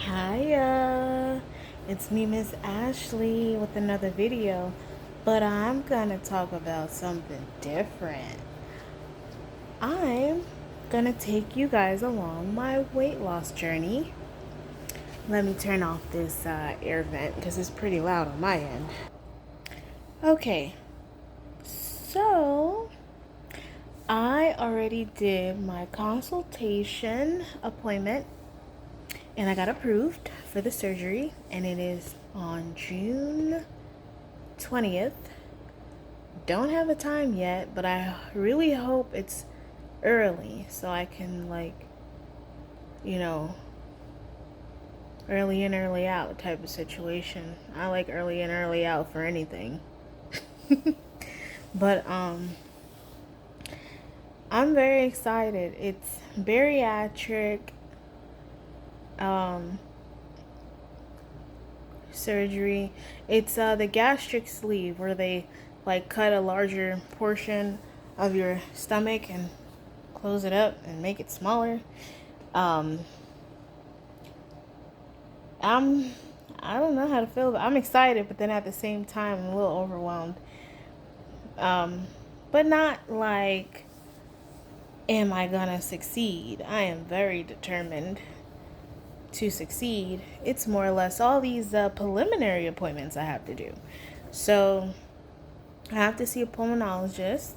Hiya, it's me, Miss Ashley, with another video, but I'm gonna talk about something different. I'm gonna take you guys along my weight loss journey. Let me turn off this air vent because it's pretty loud on my end. Okay, so I already did my consultation appointment and I got approved for the surgery, and it is on June 20th. Don't have a time yet, but I really hope it's early so I can, you know, early in, early out type of situation. I like early in, early out for anything. But I'm very excited. It's bariatric surgery. It's the gastric sleeve, where they cut a larger portion of your stomach and close it up and make it smaller. Um, I don't know how to feel, but I'm excited, but then at the same time I'm a little overwhelmed. But not like, am I gonna succeed? I am very determined to succeed. It's more or less all these preliminary appointments I have to do. So I have to see a pulmonologist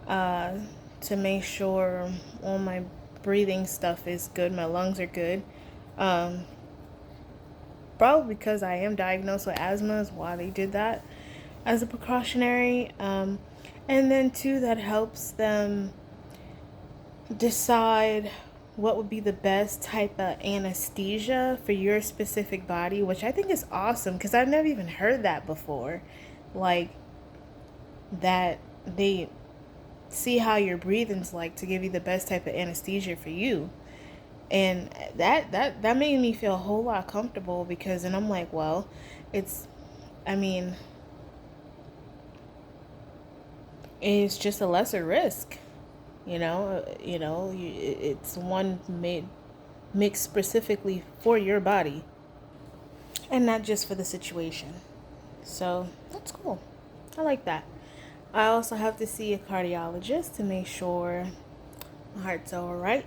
to make sure all my breathing stuff is good, my lungs are good. Probably because I am diagnosed with asthma is why they did that as a precautionary. And then two, that helps them decide what would be the best type of anesthesia for your specific body, which I think is awesome because I've never even heard that before. Like, that they see how your breathing's like to give you the best type of anesthesia for you. And that made me feel a whole lot comfortable, because then I'm like, well, it's it's just a lesser risk. It's one mixed specifically for your body and not just for the situation. So that's cool. I like that. I also have to see a cardiologist to make sure my heart's all right,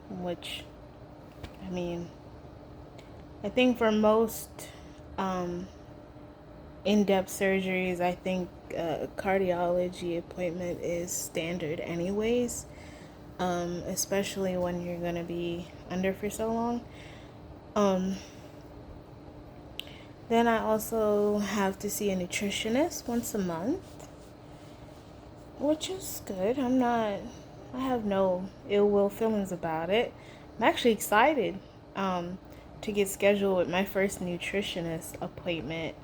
which, I think for most in-depth surgeries, I think cardiology appointment is standard anyways, especially when you're going to be under for so long. Then I also have to see a nutritionist once a month, which is good. I have no ill will feelings about it. I'm actually excited to get scheduled with my first nutrition appointment,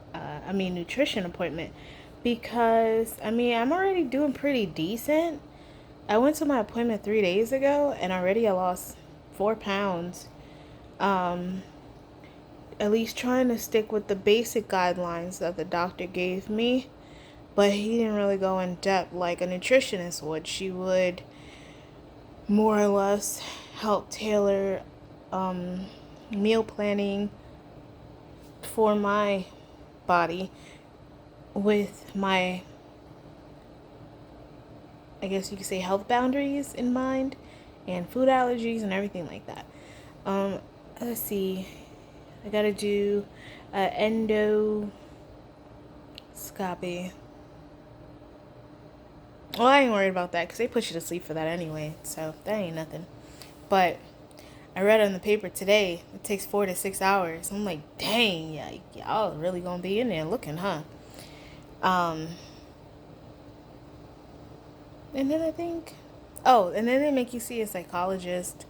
because I'm already doing pretty decent. I went to my appointment 3 days ago and already I lost 4 pounds. At least trying to stick with the basic guidelines that the doctor gave me, but he didn't really go in depth like a nutritionist would. She would more or less help tailor meal planning for my body with my, I guess you could say, health boundaries in mind, and food allergies and everything like that. Let's see. I gotta do endoscopy. Well, I ain't worried about that because they put you to sleep for that anyway, so that ain't nothing. But I read on the paper today it takes 4 to 6 hours. I'm like, dang, yeah, y'all really gonna be in there looking, huh? And then and then they make you see a psychologist,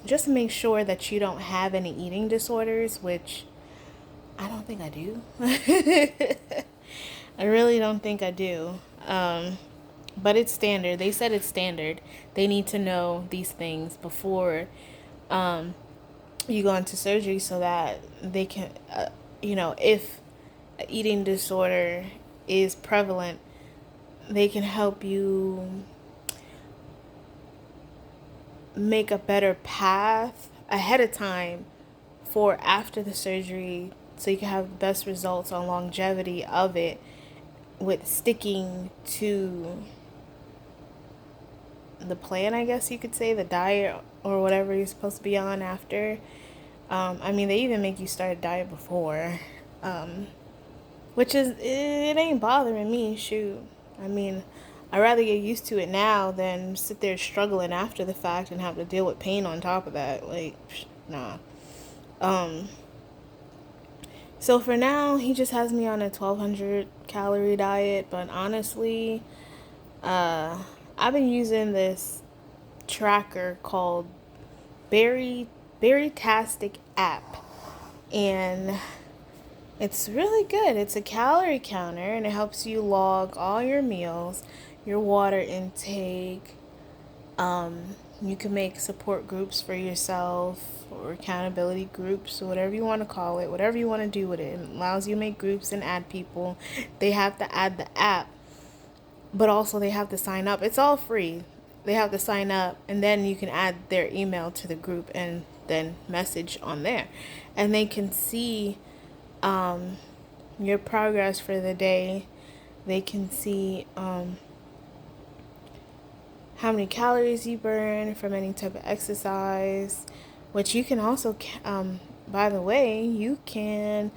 just to make sure that you don't have any eating disorders, which I don't think I do. I really don't think I do. But it's standard. They said it's standard. They need to know these things before you go into surgery, so that they can, if an eating disorder is prevalent, they can help you make a better path ahead of time for after the surgery, so you can have the best results on longevity of it with sticking to the plan, I guess you could say, the diet or whatever you're supposed to be on after. I mean, they even make you start a diet before, which is, it ain't bothering me, shoot. I mean, I'd rather get used to it now than sit there struggling after the fact and have to deal with pain on top of that. Like, nah. So for now, he just has me on a 1,200 calorie diet, but honestly, I've been using this tracker called Berrytastic app, and it's really good. It's a calorie counter, and it helps you log all your meals, your water intake. You can make support groups for yourself or accountability groups or whatever you want to call it, whatever you want to do with it. It allows you to make groups and add people. They have to add the app, but also they have to sign up. It's all free. They have to sign up, and then you can add their email to the group and then message on there. And they can see your progress for the day. They can see how many calories you burn from any type of exercise, which you can also, by the way, you can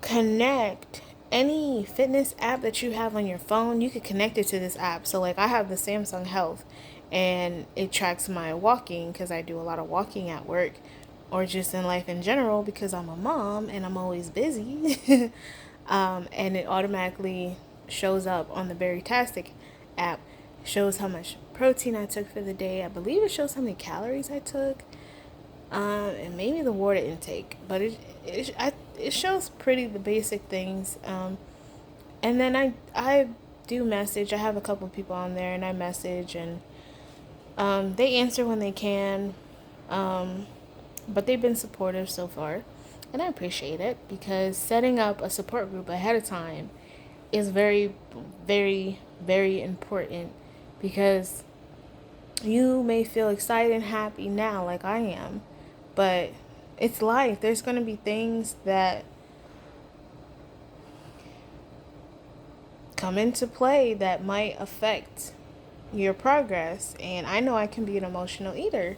connect any fitness app that you have on your phone. You could connect it to this app. So like I have the Samsung Health, and it tracks my walking because I do a lot of walking at work or just in life in general because I'm a mom and I'm always busy. And it automatically shows up on the Berrytastic app. Shows how much protein I took for the day. I believe it shows how many calories I took, and maybe the water intake. But it shows pretty the basic things. And then I do message. I have a couple of people on there, and I message, and they answer when they can. But they've been supportive so far, and I appreciate it because setting up a support group ahead of time is very, very, very important, because you may feel excited and happy now like I am, but it's life. There's going to be things that come into play that might affect your progress. And I know I can be an emotional eater.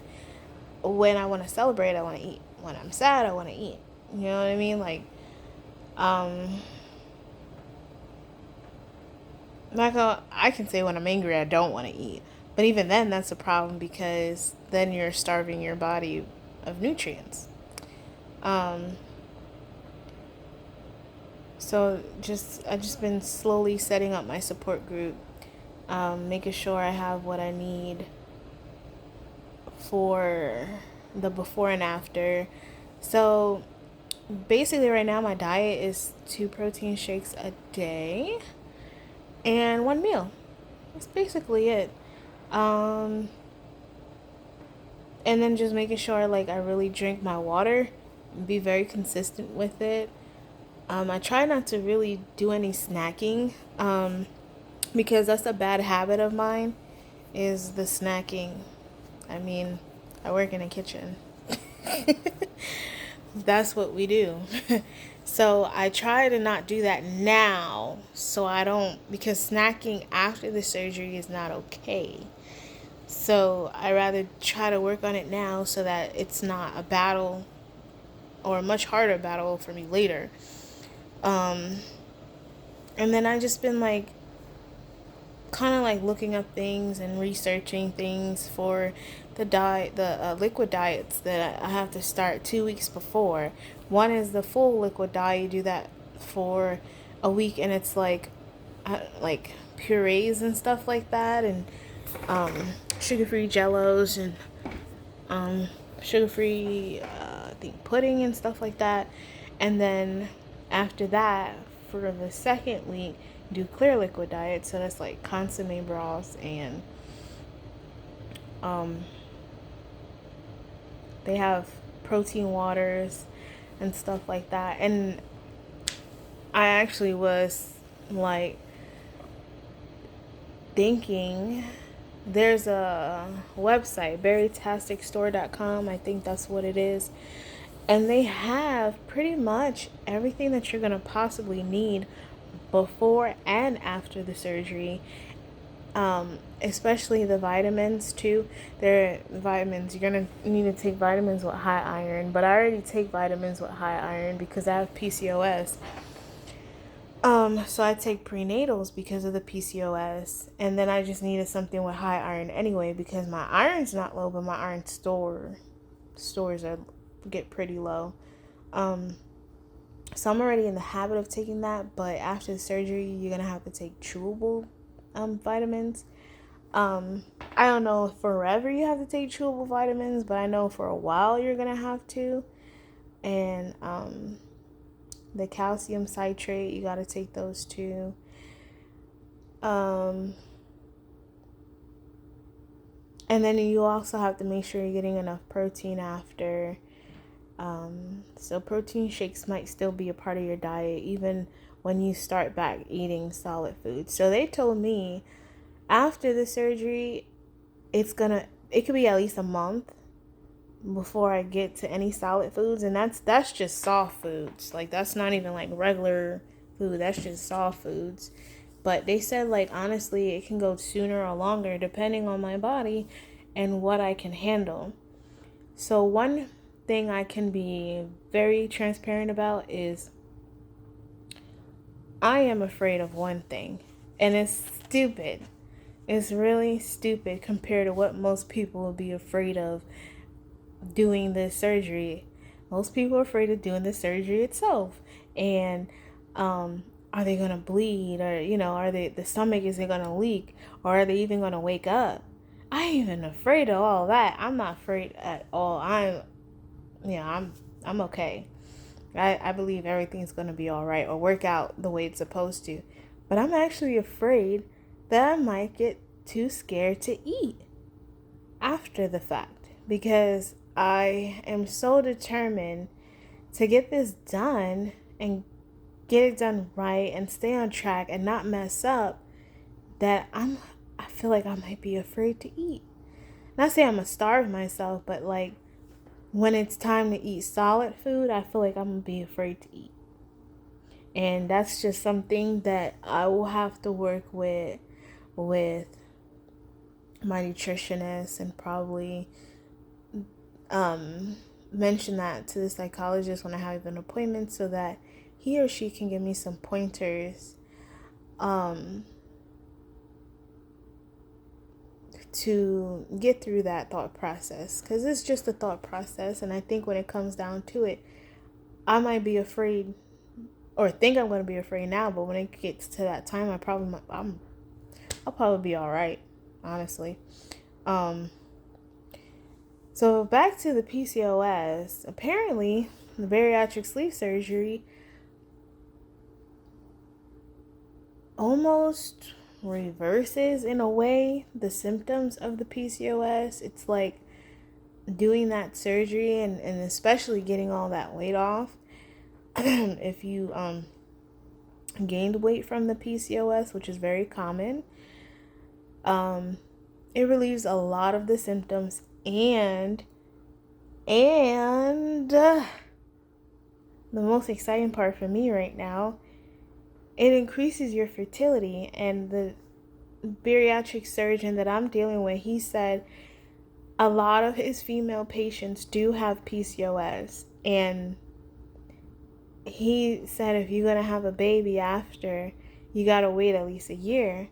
When I want to celebrate, I want to eat. When I'm sad, I want to eat. You know what I mean? Like, I can say when I'm angry, I don't want to eat. But even then, that's a problem because then you're starving your body of nutrients. So I've just been slowly setting up my support group, making sure I have what I need for the before and after. So basically right now my diet is 2 protein shakes a day and 1 meal. That's basically it. And then just making sure like I really drink my water, be very consistent with it. I try not to really do any snacking, because that's a bad habit of mine, is the snacking. I mean, I work in a kitchen. That's what we do. So I try to not do that now, so I don't, because snacking after the surgery is not okay. So I rather try to work on it now so that it's not a battle or a much harder battle for me later. And then I just been like kind of like looking up things and researching things for the diet, the liquid diets that I have to start 2 weeks before. One is the full liquid diet. You do that for a week, and it's like purees and stuff like that, and sugar-free jellos, and sugar-free I think pudding and stuff like that. And then after that, for the second week, do clear liquid diet. So that's like consomme broths, and they have protein waters and stuff like that. And I actually was like thinking there's a website, berrytasticstore.com. I think that's what it is. And they have pretty much everything that you're going to possibly need before and after the surgery. Especially the vitamins too. They're vitamins. You're going to need to take vitamins with high iron. But I already take vitamins with high iron because I have PCOS. So I take prenatals because of the PCOS, and then I just needed something with high iron anyway because my iron's not low, but my iron stores get pretty low. So I'm already in the habit of taking that, but after the surgery, you're gonna have to take chewable vitamins. I don't know if forever you have to take chewable vitamins, but I know for a while you're gonna have to, and the calcium citrate, you got to take those too. And then you also have to make sure you're getting enough protein after. So protein shakes might still be a part of your diet even when you start back eating solid foods. So they told me after the surgery, it could be at least a month before I get to any solid foods, and that's just soft foods. Like that's not even like regular food. That's just soft foods. But they said like honestly, it can go sooner or longer depending on my body and what I can handle. So one thing I can be very transparent about is I am afraid of one thing, and it's stupid. It's really stupid compared to what most people would be afraid of doing this surgery. Most people are afraid of doing the surgery itself. And are they gonna bleed, or are the stomach, is it gonna leak, or are they even gonna wake up? I ain't even afraid of all that. I'm not afraid at all. I'm okay. I believe everything's gonna be all right or work out the way it's supposed to. But I'm actually afraid that I might get too scared to eat after the fact, because I am so determined to get this done and get it done right and stay on track and not mess up that I feel like I might be afraid to eat. Not saying I'm gonna starve myself, but like when it's time to eat solid food, I feel like I'm gonna be afraid to eat. And that's just something that I will have to work with my nutritionist, and probably mention that to the psychologist when I have an appointment, so that he or she can give me some pointers to get through that thought process, because it's just a thought process. And I think when it comes down to it, I might be afraid, or think I'm going to be afraid now, but when it gets to that time, I'll probably be all right, honestly. So back to the PCOS. Apparently, the bariatric sleeve surgery almost reverses, in a way, the symptoms of the PCOS. It's like doing that surgery and especially getting all that weight off. If you gained weight from the PCOS, which is very common, it relieves a lot of the symptoms, and the most exciting part for me right now, it increases your fertility. And the bariatric surgeon that I'm dealing with, he said a lot of his female patients do have PCOS, and he said if you're going to have a baby after, you got to wait at least a year.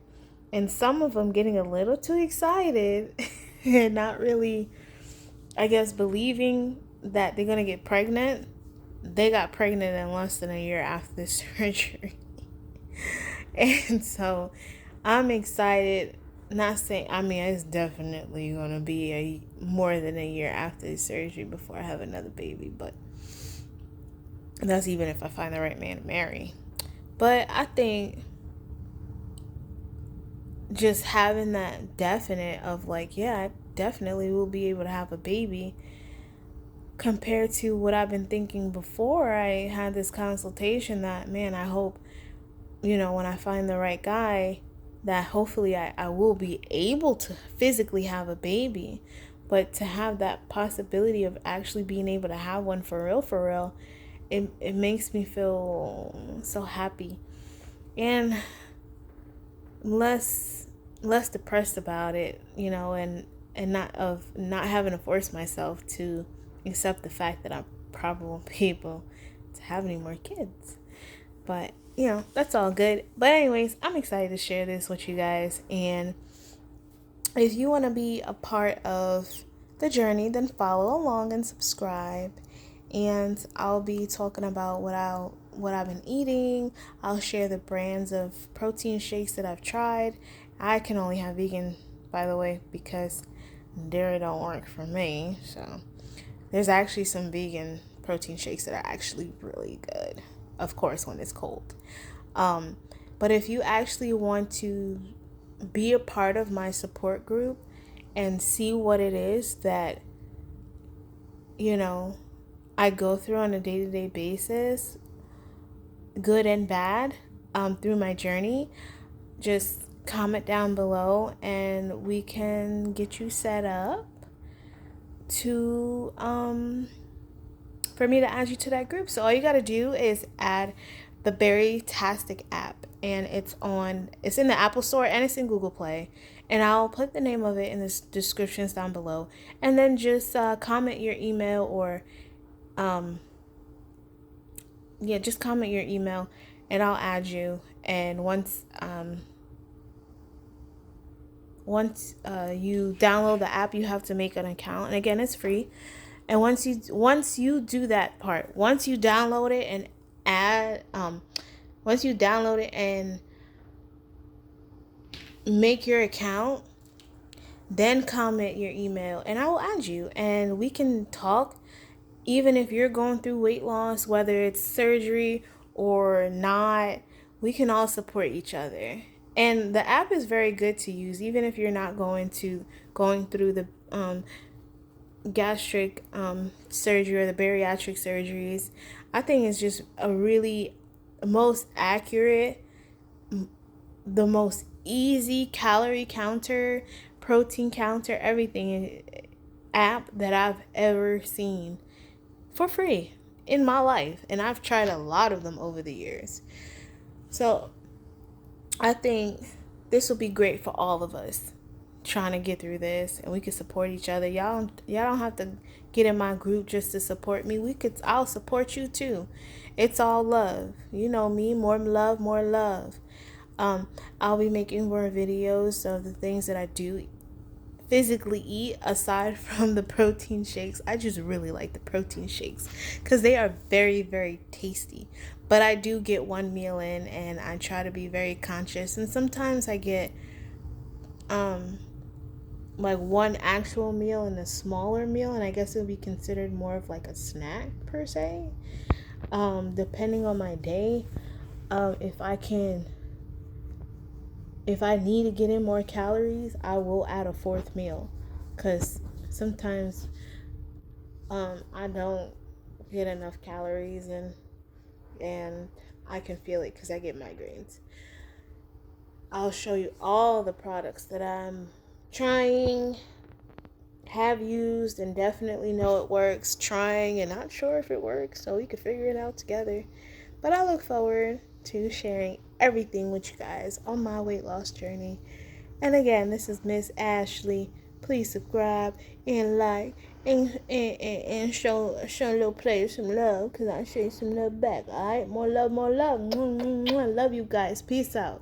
And some of them getting a little too excited and not really, I guess, believing that they're going to get pregnant. They got pregnant in less than a year after the surgery. And so I'm excited. Not saying, it's definitely going to be more than a year after the surgery before I have another baby. But that's even if I find the right man to marry. But I think just having that definite of like, yeah, I definitely will be able to have a baby, compared to what I've been thinking before I had this consultation, that, man, I hope, when I find the right guy, that hopefully I will be able to physically have a baby. But to have that possibility of actually being able to have one for real, it makes me feel so happy and less depressed about it, and not having to force myself to accept the fact that I probably won't be able to have any more kids. But that's all good. But anyways, I'm excited to share this with you guys, and if you want to be a part of the journey, then follow along and subscribe. And I'll be talking about what I've been eating. I'll share the brands of protein shakes that I've tried. I can only have vegan, by the way, because dairy don't work for me. So there's actually some vegan protein shakes that are actually really good. Of course, when it's cold. But if you actually want to be a part of my support group and see what it is that, I go through on a day-to-day basis, good and bad, through my journey, just comment down below and we can get you set up to for me to add you to that group. So all you got to do is add the Berry-tastic app, and it's in the Apple Store and it's in Google Play, and I'll put the name of it in the descriptions down below, and then just comment your email, or just comment your email and I'll add you. And once you download the app, you have to make an account, and again, it's free. And once you do that part, once you download it and make your account, then comment your email and I will add you, and we can talk. Even if you're going through weight loss, whether it's surgery or not, we can all support each other. And the app is very good to use, even if you're not going through the gastric surgery or the bariatric surgeries. I think it's just a really most accurate, the most easy calorie counter, protein counter, everything app that I've ever seen for free in my life. And I've tried a lot of them over the years. So I think this will be great for all of us trying to get through this, and we can support each other. Y'all don't have to get in my group just to support me. I'll support you too. It's all love. You know me, more love, more love. I'll be making more videos of the things that I do physically eat aside from the protein shakes. I just really like the protein shakes because they are very, very tasty. But I do get one meal in, and I try to be very conscious, and sometimes I get like one actual meal and a smaller meal, and I guess it would be considered more of like a snack per se, depending on my day. If I need to get in more calories, I will add a fourth meal, because sometimes I don't get enough calories, and I can feel it because I get migraines. I'll show you all the products that I'm trying, have used, and definitely know it works, trying and not sure if it works, so we can figure it out together. But I look forward to sharing everything with you guys on my weight loss journey. And again, this is Miss Ashley. Please subscribe and like and show a little player some love, because I show you some love back. Alright, more love, more love. Love you guys. Peace out.